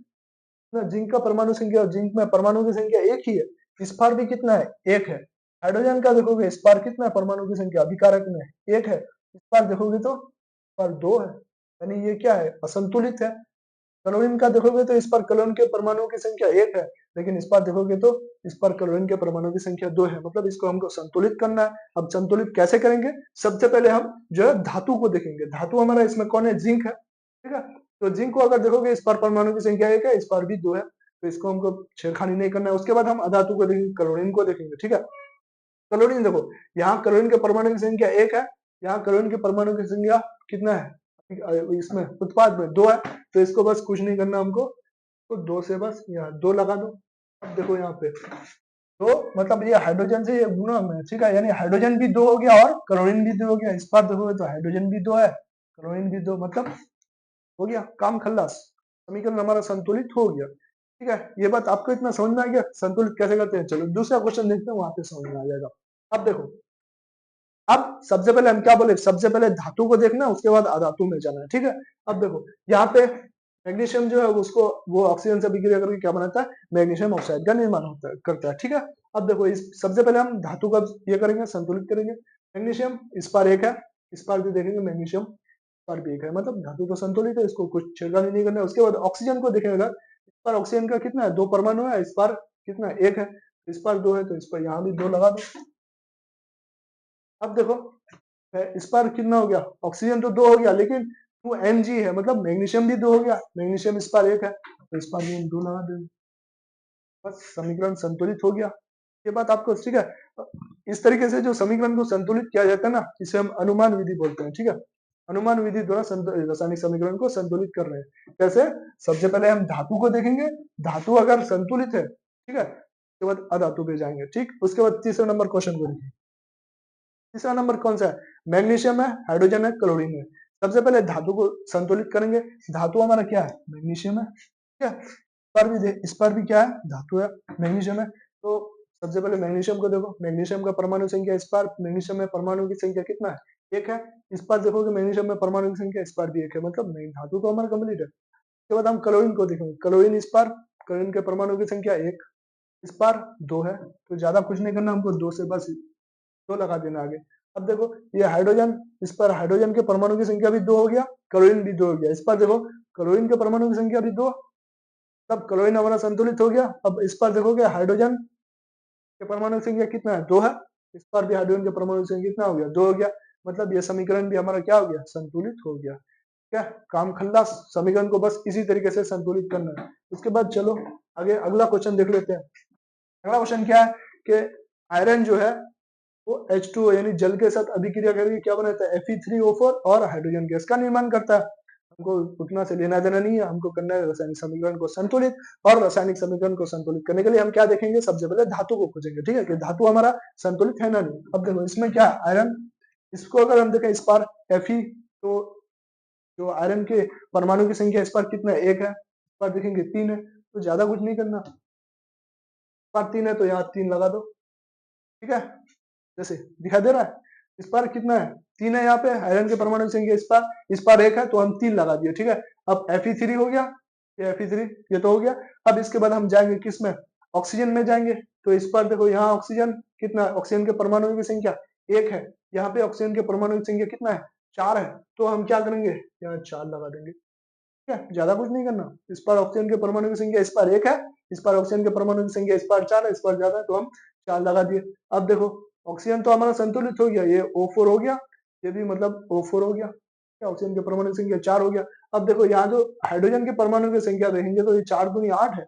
ना, जिंक का परमाणु संख्या और जिंक में परमाणु की संख्या एक ही है, इस पार भी कितना है, एक है। हाइड्रोजन का देखोगे इस पार कितना है, परमाणु की संख्या अभिकारक में एक है, इस पार देखोगे तो इस पार दो है, यानी ये क्या है, असंतुलित है। क्लोरीन का देखोगे तो इस पर क्लोरीन के परमाणुओं की संख्या एक है, लेकिन इस पर देखोगे तो इस पर क्लोरीन के परमाणु की संख्या दो है, मतलब इसको हमको संतुलित करना है। अब संतुलित कैसे करेंगे, सबसे पहले हम जो है धातु को देखेंगे। धातु हमारा इसमें कौन है, जिंक है। ठीक है, तो जिंक को अगर देखोगे इस पर परमाणु की संख्या एक है, इस पर भी दो है, तो इसको हमको छेड़खानी नहीं करना है। उसके बाद हम अधातु को देखेंगे, क्लोरीन को देखेंगे। ठीक है, क्लोरीन देखो, यहाँ क्लोरीन के परमाणु की संख्या एक है, यहाँ क्लोरीन के परमाणु की संख्या कितना है, इसमें उत्पाद में दो है, तो इसको बस कुछ नहीं करना हमको, तो दो से बस यहाँ दो लगा दो। अब देखो यहाँ पे तो मतलब ये हाइड्रोजन से ये गुना में, ठीक है, यानी हाइड्रोजन भी दो हो गया और क्लोरीन भी दो हो गया। इस बार देखोगे तो हाइड्रोजन भी दो है, क्लोरीन भी दो, मतलब हो गया काम खल्लास, समीकरण हमारा संतुलित हो गया। ठीक है, ये बात आपको इतना समझ में आ गया संतुलित कैसे करते हैं। चलो दूसरा क्वेश्चन देखते हैं, वहां पे समझ में आ जाएगा। अब देखो, अब सबसे पहले हम क्या बोले, सबसे पहले धातु को देखना, उसके बाद अधातु में जाना है। ठीक है, अब देखो यहाँ पे मैग्नीशियम जो है उसको वो ऑक्सीजन से अभिक्रिया करके क्या बनाता है, मैग्नीशियम ऑक्साइड का निर्माण होता है, करता है। ठीक है, अब देखो इस सबसे पहले हम धातु का ये करेंगे, संतुलित करेंगे। मैग्नीशियम इस पार एक है, इस पार भी देखेंगे मैग्नीशियम पर भी एक है, मतलब धातु तो संतुलित है, इसको कुछ छेड़खानी नहीं करना है। उसके बाद ऑक्सीजन को देखेंगे, इस पर ऑक्सीजन का कितना है, दो परमाणु है, इस पर कितना है, एक है, इस पर दो है, तो इस पर यहाँ भी दो लगा दो। अब देखो इस पर कितना हो गया, ऑक्सीजन तो दो हो गया, लेकिन टू Mg है, मतलब मैग्नीशियम भी दो हो गया, मैग्नीशियम इस पर एक है, तो इस पर भी हम दो लगा देंगे, बस समीकरण संतुलित हो गया। ये बात आपको ठीक है। इस तरीके से जो समीकरण को संतुलित किया जाता है ना, इसे हम अनुमान विधि बोलते हैं। ठीक है, अनुमान विधि द्वारा रासायनिक समीकरण को संतुलित कर रहे हैं। कैसे, सबसे पहले हम धातु को देखेंगे, धातु अगर संतुलित है, ठीक है, उसके बाद अधातु पे जाएंगे। ठीक, उसके बाद तीसरे नंबर क्वेश्चन को देखिए। तीसरा नंबर कौन सा है, मैग्नीशियम है, हाइड्रोजन है, क्लोरीन है। सबसे पहले धातु को संतुलित करेंगे। धातु हमारा क्या है, मैग्नीशियम है। ठीक है, इस पर भी क्या है, धातु है, मैग्नीशियम है। तो सबसे पहले मैग्नीशियम को देखो, मैग्नीशियम का परमाणु संख्या, इस पर मैग्नीशियम में परमाणु की संख्या कितना है, एक है। इस पर देखोगे मैग्नीशियम में परमाणु की संख्या, इस पर भी एक है, मतलब धातु तो हमारा कंप्लीट है। उसके बाद हम क्लोरीन को देखेंगे, क्लोरीन इस पर, क्लोरीन के परमाणु की संख्या एक, इस पर दो है, तो ज्यादा कुछ नहीं करना हमको, दो से बस दो लगा देना आगे। अब देखो ये हाइड्रोजन, इस पर हाइड्रोजन के परमाणु की संख्या भी दो हो गया, क्लोरीन भी दो हो गया। इस पर देखो क्लोरीन के परमाणु की संख्या भी दो, तब क्लोरीन हमारा संतुलित हो गया। अब इस पर देखोगे हाइड्रोजन के परमाणु की संख्या कितना है, दो है। इस पर भी हाइड्रोजन के परमाणु की संख्या कितना हो गया, दो हो गया। मतलब ये समीकरण भी हमारा क्या हो गया, संतुलित हो गया। क्या काम खल्लास, समीकरण को बस इसी तरीके से संतुलित करना है। उसके बाद चलो आगे अगला क्वेश्चन देख लेते हैं। अगला क्वेश्चन क्या है कि आयरन जो है वो H2O यानी जल के साथ अभिक्रिया करके क्या बनाता है, Fe3O4 और हाइड्रोजन गैस का निर्माण करता है। हमको उतना से लेना देना नहीं है, हमको करना है रासायनिक समीकरण को संतुलित। और रासायनिक समीकरण को संतुलित करने के लिए हम क्या देखेंगे, सबसे पहले धातु को खोजेंगे। ठीक है, कि धातु हमारा संतुलित है ना नहीं। अब देखो इसमें क्या आयरन, इसको अगर हम देखें इस पर Fe, तो जो आयरन के परमाणु की संख्या इस पर कितना है, एक है। इस पर देखेंगे तीन है, तो ज्यादा कुछ नहीं करना। इस पर तीन है तो यहाँ तीन लगा दो। ठीक है, जैसे दिखाई दे रहा है, इस पर कितना है, तीन है यहाँ पे, आयरन के परमाणु की संख्या इस पर एक है, तो हम तीन लगा दिए। ठीक है, अब Fe3 हो गया, ये Fe3 ये तो हो गया। अब इसके बाद हम जाएंगे किस में, ऑक्सीजन में जाएंगे। तो इस पर देखो यहाँ ऑक्सीजन कितना है, ऑक्सीजन के परमाणु की संख्या एक है, यहाँ पे ऑक्सीजन के परमाणु की संख्या कितना है, चार है। तो हम क्या करेंगे, यहाँ चार लगा देंगे। ठीक है, ज्यादा कुछ नहीं करना। इस पर ऑक्सीजन के परमाणु की संख्या इस पर एक है, इस पर ऑक्सीजन के परमाणु की संख्या इस पर चार है, इस पर ज्यादा है, तो हम चार लगा दिए। अब देखो ऑक्सीजन तो हमारा संतुलित हो गया, ये O4 हो गया, ये भी मतलब O4 हो गया। क्या, ऑक्सीजन के परमाणु की संख्या चार हो गया। अब देखो यहाँ जो हाइड्रोजन के परमाणु की संख्या देखेंगे तो ये चार दूनी आठ है।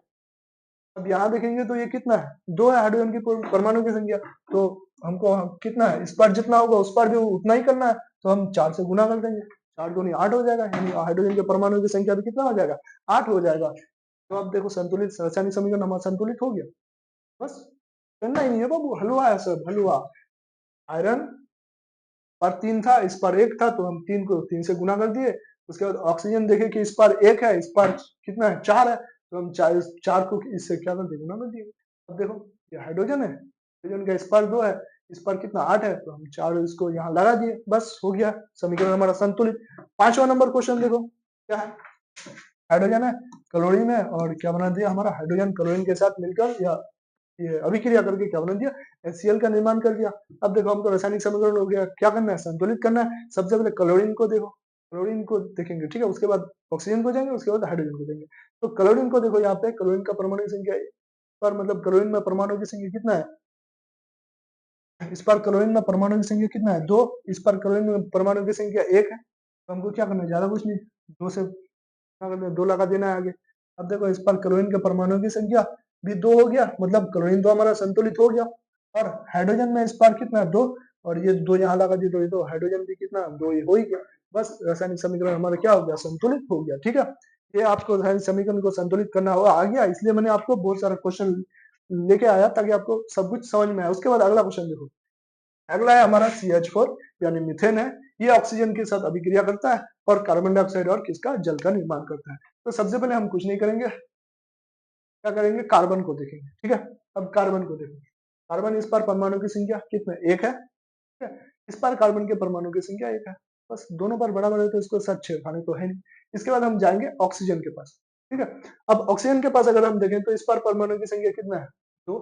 अब यहाँ देखेंगे तो ये कितना है, दो है हाइड्रोजन की परमाणु की संख्या। तो हमको कितना है, इस पर जितना होगा उस पर भी उतना ही करना है, तो हम चार से गुना कर देंगे, चार दूनी आठ हो जाएगा, यानी हाइड्रोजन के परमाणु की संख्या भी कितना हो जाएगा, आठ हो जाएगा। तो अब देखो संतुलित रासायनिक समीकरण हमारा संतुलित हो गया। बस करना ही नहीं है बाबू, हलवा है सब, हलवा। आयरन पर तीन था, इस पर एक था, तो हम तीन को तीन से गुना कर दिए। उसके बाद ऑक्सीजन देखे कि इस पर एक है, इस पर कितना है, चार है, तो हम चार चार को इससे क्या कर दिए, गुना कर दिए। अब देखो ये हाइड्रोजन है, हाइड्रोजन का इस पर दो है, इस पर कितना आठ है, तो हम चार इसको यहाँ लगा दिए, बस हो गया समीकरण हमारा संतुलित। पांचवा नंबर क्वेश्चन देखो क्या है, हाइड्रोजन है, क्लोरीन है, और क्या बना दिया हमारा, हाइड्रोजन क्लोरीन के साथ मिलकर या ये अभिक्रिया करके क्या बना दिया, HCl का निर्माण कर दिया। अब देखो हमको रासायनिक समीकरण हो गया, क्या करना है, संतुलित करना है। सबसे पहले क्लोरीन को देखो, क्लोरीन को देखेंगे, ठीक है, उसके बाद ऑक्सीजन को जाएंगे, उसके बाद हाइड्रोजन को देंगे। तो क्लोरीन को देखो, यहाँ पे क्लोरीन का परमाणु की संख्या पर, मतलब क्लोरीन में परमाणु की संख्या कितना है, इस पर क्लोरीन में परमाणु की संख्या कितना है, दो। इस पर क्लोरीन में परमाणु की संख्या एक है, तो हमको क्या करना है, ज्यादा कुछ नहीं, दो से क्या करना है, दो लगा देना है आगे। अब देखो इस पर क्लोरीन के परमाणु की संख्या भी दो हो गया, मतलब क्लोरीन तो हमारा संतुलित हो गया। और हाइड्रोजन में इस पर कितना है, दो, और ये दो यहाँ लगा दिए, तो ये तो हाइड्रोजन भी कितना, दो, ये हो ही गया। बस रासायनिक समीकरण हमारा क्या हो गया, संतुलित हो गया। ठीक है, ये आपको रासायनिक समीकरण को संतुलित करना होगा आ गया, इसलिए मैंने आपको बहुत सारा क्वेश्चन लेके आया ताकि आपको सब कुछ समझ में आए। उसके बाद अगला क्वेश्चन देखो, अगला है हमारा CH4 यानी मीथेन है। ये ऑक्सीजन के साथ अभिक्रिया करता है और कार्बन डाइऑक्साइड और किसका, जल का निर्माण करता है। तो सबसे पहले हम कुछ नहीं करेंगे, क्या करेंगे, कार्बन को देखेंगे। ठीक है, अब कार्बन को देखो, कार्बन इस पर परमाणु की संख्या कितना, एक है। ठीक है, इस पर कार्बन के परमाणु की संख्या एक है, बस दोनों पर बराबर है तो इसको साथ छेड़खानी तो है नहीं। इसके बाद हम जाएंगे ऑक्सीजन के पास। ठीक है, अब ऑक्सीजन के पास अगर हम देखें तो इस पर परमाणु की संख्या कितना है, दो।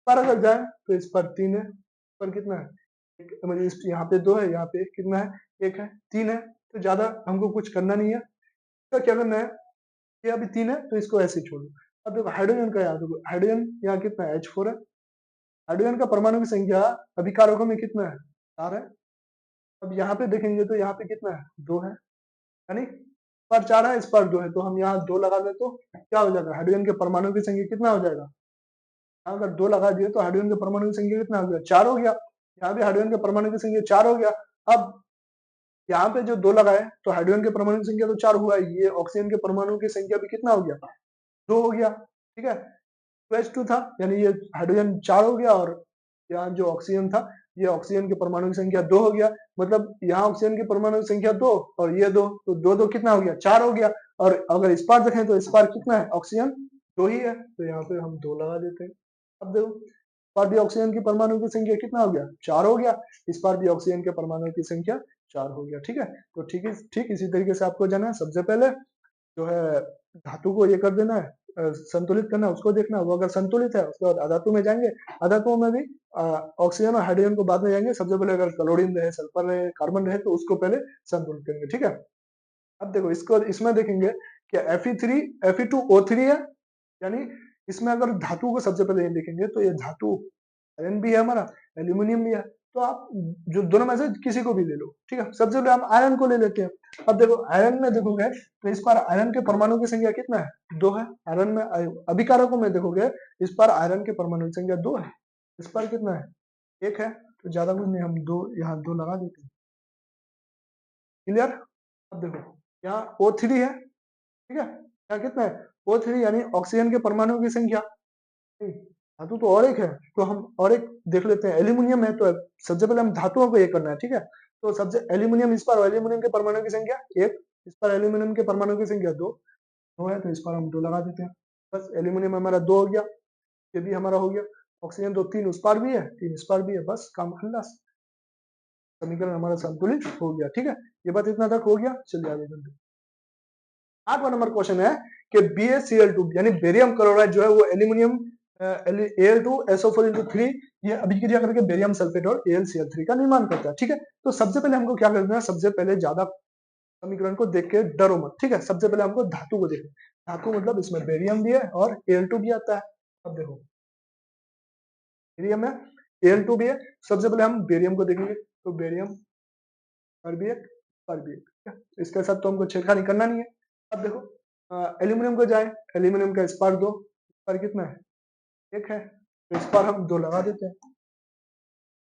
पर अगर जाए तो इस पर तीन है, इस पर कितना है, मतलब यहाँ पे दो है, यहाँ पे कितना है, एक है, तीन है। तो ज्यादा हमको कुछ करना नहीं है, तो क्या करना है, ये अभी तीन है तो इसको ऐसे छोड़ दो। अब देखो हाइड्रोजन का, यहाँ देखो हाइड्रोजन यहाँ कितना है, H4 है। हाइड्रोजन का परमाणु की संख्या अभिकारकों में कितना है, चार है। अब यहाँ पे देखेंगे तो यहाँ पे कितना है, दो है, यानी इस पर चार है, इस पर दो है, तो हम यहाँ दो लगा दे तो क्या हो जाएगा, हाइड्रोजन के परमाणु की संख्या कितना हो जाएगा, यहाँ अगर दो लगा दिए तो हाइड्रोजन के परमाणु की संख्या कितना हो गया, चार हो गया। यहाँ भी हाइड्रोजन के परमाणु की संख्या चार हो गया। अब यहाँ पे जो दो लगाए तो हाइड्रोजन के परमाणु की संख्या तो चार हुआ, ये ऑक्सीजन के परमाणु की संख्या भी कितना हो गया, दो हो गया। ठीक है, तो H2 था, यानी ये हाइड्रोजन चार हो गया और यहाँ जो ऑक्सीजन था, ये ऑक्सीजन के परमाणु की संख्या दो हो गया। मतलब यहाँ ऑक्सीजन के परमाणु की संख्या दो और ये दो, तो दो दो कितना हो गया, चार हो गया। और अगर इस पार देखें तो इस पार कितना है, ऑक्सीजन दो ही है, तो यहाँ पे हम दो लगा देते हैं। अब देखो, इस पार भी ऑक्सीजन की परमाणु की संख्या कितना हो गया, चार हो गया। इस पार भी ऑक्सीजन के परमाणु की संख्या चार हो गया। ठीक है, तो ठीक इसी तरीके से आपको जाना है। सबसे पहले जो है धातु को ये कर देना है, संतुलित करना है, उसको देखना है, वो अगर संतुलित है उसके बाद अधातु में जाएंगे। अधातुओं में भी ऑक्सीजन और हाइड्रोजन को बाद में जाएंगे। सबसे पहले अगर क्लोरीन रहे, सल्फर रहे, कार्बन रहे तो उसको पहले संतुलित करेंगे। ठीक है, अब देखो इसको, इसमें देखेंगे कि Fe2O3 है, यानी इसमें अगर धातु को सबसे पहले देखेंगे तो ये धातु आयरन भी है हमारा, एल्यूमिनियम भी है। तो आप जो दोनों में से किसी को भी ले लो। ठीक है, सबसे पहले हम आयरन को ले लेते हैं। अब देखो आयरन में देखोगे तो इस पर आयरन के परमाणु की संख्या कितना है, दो है। आयरन में अभिकारकों में देखोगे इस पर आयरन के परमाणु की संख्या दो है, इस पर कितना है, एक है। तो ज्यादा कुछ नहीं, हम दो यहाँ दो लगा देते हैं। क्लियर, अब देखो यहाँ O3 है। ठीक है, यहाँ कितना है, O3 यानी ऑक्सीजन के परमाणु की संख्या। धातु तो और एक है, तो हम और एक देख लेते हैं, एल्यूमिनियम है। तो सबसे पहले हम धातुओं को ये करना है। ठीक है, तो सबसे एल्यूमिनियम, इस पर एल्यूमिनियम के परमाणु की संख्या एक, इस पर एल्यूमिनियम के परमाणु की संख्या दो, दो है तो इस पर हम दो लगा देते हैं। बस एल्यूमिनियम हमारा दो हो गया, ये भी हमारा हो गया। ऑक्सीजन तो तीन उस पर भी है, तीन इस पर भी है, बस काम खल्लास, समीकरण हमारा संतुलित हो गया। ठीक है, ये बात इतना तक हो गया। चलिए आगे चलते हैं। 8वां नंबर क्वेश्चन है कि BaCl2 यानी बेरियम क्लोराइड जो है वो एल्यूमिनियम Al2SO4 ये अभिक्रिया करके बेरियम सल्फेट और AlCl3 का निर्माण करता है। ठीक है, तो सबसे पहले हमको क्या करना है, सबसे पहले ज्यादा समीकरण को देख के डरो मत। ठीक है, सबसे पहले हमको धातु को देखना। धातु मतलब इसमें बेरियम भी है और Al2 भी आता है। अब देखो बेरियम है, Al2 भी है। सबसे पहले हम बेरियम को देखेंगे, तो बेरियम पर भी एक, पर भी एक। ठीक है? इसके साथ तो हमको छेड़खानी करना नहीं है। अब देखो एल्यूमिनियम को जाए, एल्यूमिनियम का इस पार दो, इस पार कितना है, एक है, तो इस पार हम दो लगा देते हैं।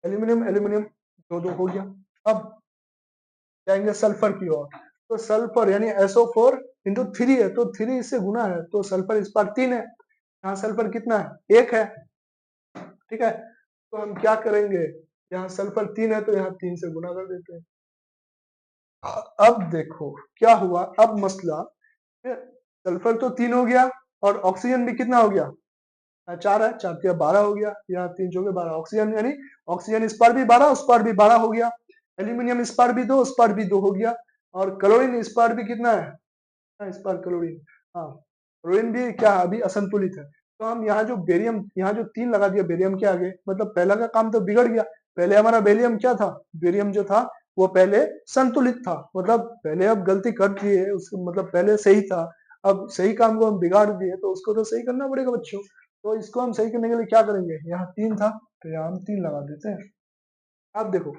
एल्यूमिनियम एल्यूमिनियम दो दो हो गया। अब जाएंगे सल्फर की ओर, तो सल्फर यानी SO4 × 3 है, तो 3 इससे गुना है, तो सल्फर इस पार तीन है, यहाँ सल्फर कितना है, एक है। ठीक है, तो हम क्या करेंगे, यहाँ सल्फर तीन है तो यहाँ तीन से गुना कर देते हैं। अब देखो क्या हुआ, अब मसला, सल्फर तो तीन हो गया और ऑक्सीजन भी कितना हो गया, चार है, चार तिया 12 हो गया, यहाँ तीन चौके 12, ऑक्सीजन यानी ऑक्सीजन इस पर भी 12 उस पर भी 12 हो गया। एल्यूमिनियम इस पर भी दो उस पर भी दो हो गया। और क्लोरीन इस पर भी कितना है, इस पर क्लोरीन, हाँ क्लोरीन भी क्या अभी असंतुलित है। तो हम यहाँ जो बेरियम, यहाँ जो तीन लगा दिया बेरियम के आगे, मतलब पहला का काम तो बिगड़ गया। पहले हमारा बेरियम क्या था, बेरियम जो था वो पहले संतुलित था, मतलब पहले अब गलती कर दिए उसको, मतलब पहले सही था, अब सही काम को हम बिगाड़ दिए तो उसको तो सही करना पड़ेगा बच्चों। तो इसको हम सही करने के लिए क्या करेंगे, यहाँ तीन था तो यहाँ हम तीन लगा देते हैं। अब देखो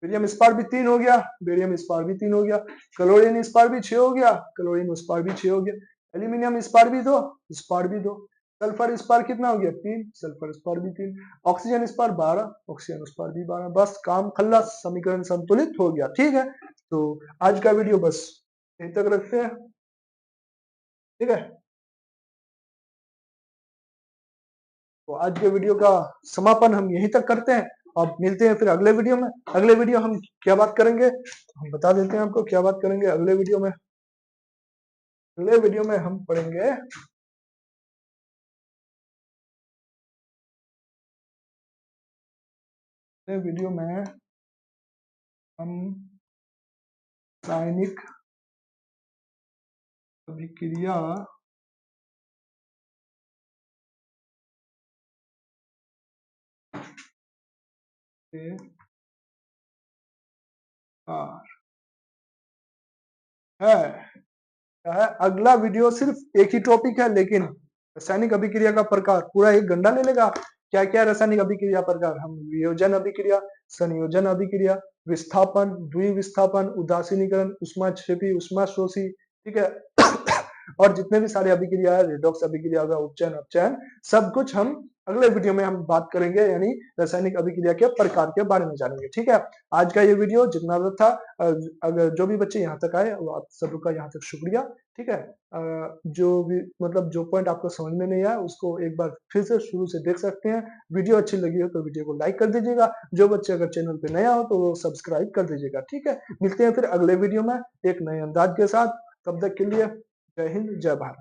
बेरियम इस पार भी तीन हो गया, बेरियम इस पार भी तीन हो गया, क्लोरीन इस पार भी छह हो गया, क्लोरीन उस पार भी छह हो गया, एल्यूमिनियम इस पार भी दो इस पार भी दो, सल्फर इस पार कितना हो गया तीन, सल्फर इस पार भी तीन, ऑक्सीजन इस पार 12, ऑक्सीजन उस पार भी 12, बस काम खल्लास, समीकरण संतुलित हो गया। ठीक है, तो आज का वीडियो बस यहीं तक रखते हैं। ठीक है। तो आज के वीडियो का समापन हम यहीं तक करते हैं। अब मिलते हैं फिर अगले वीडियो में। अगले वीडियो हम क्या बात करेंगे, हम बता देते हैं आपको क्या बात करेंगे अगले वीडियो में। अगले वीडियो में हम पढ़ेंगे, अगले वीडियो में हम रासायनिक अभिक्रिया के प्रकार है। क्या है अगला वीडियो, सिर्फ एक ही टॉपिक है लेकिन रासायनिक अभिक्रिया का प्रकार पूरा एक घंटा ले लेगा। क्या क्या रासायनिक अभिक्रिया प्रकार, हम वियोजन अभिक्रिया, संयोजन अभिक्रिया, विस्थापन, द्विविस्थापन, उदासीनीकरण, ऊष्माक्षेपी, ऊष्माशोषी, ठीक है और जितने भी सारे अभिक्रिया है, रिडॉक्स अभिक्रिया होगा, उपचयन अपचयन, सब कुछ हम अगले वीडियो में हम बात करेंगे, यानी रासायनिक अभिक्रिया के प्रकार के बारे में जानेंगे। ठीक है, आज का ये वीडियो जितना था, अगर जो भी बच्चे यहाँ तक आए वो आप सबका यहाँ तक शुक्रिया। ठीक है, जो भी मतलब जो पॉइंट आपको समझ में नहीं आया उसको एक बार फिर से शुरू से देख सकते हैं। वीडियो अच्छी लगी हो तो वीडियो को लाइक कर दीजिएगा, जो बच्चे अगर चैनल पे नया हो तो वो सब्सक्राइब कर दीजिएगा। ठीक है, मिलते हैं फिर अगले वीडियो में एक नए अंदाज के साथ। तब तक के लिए जय हिंद, जय भारत।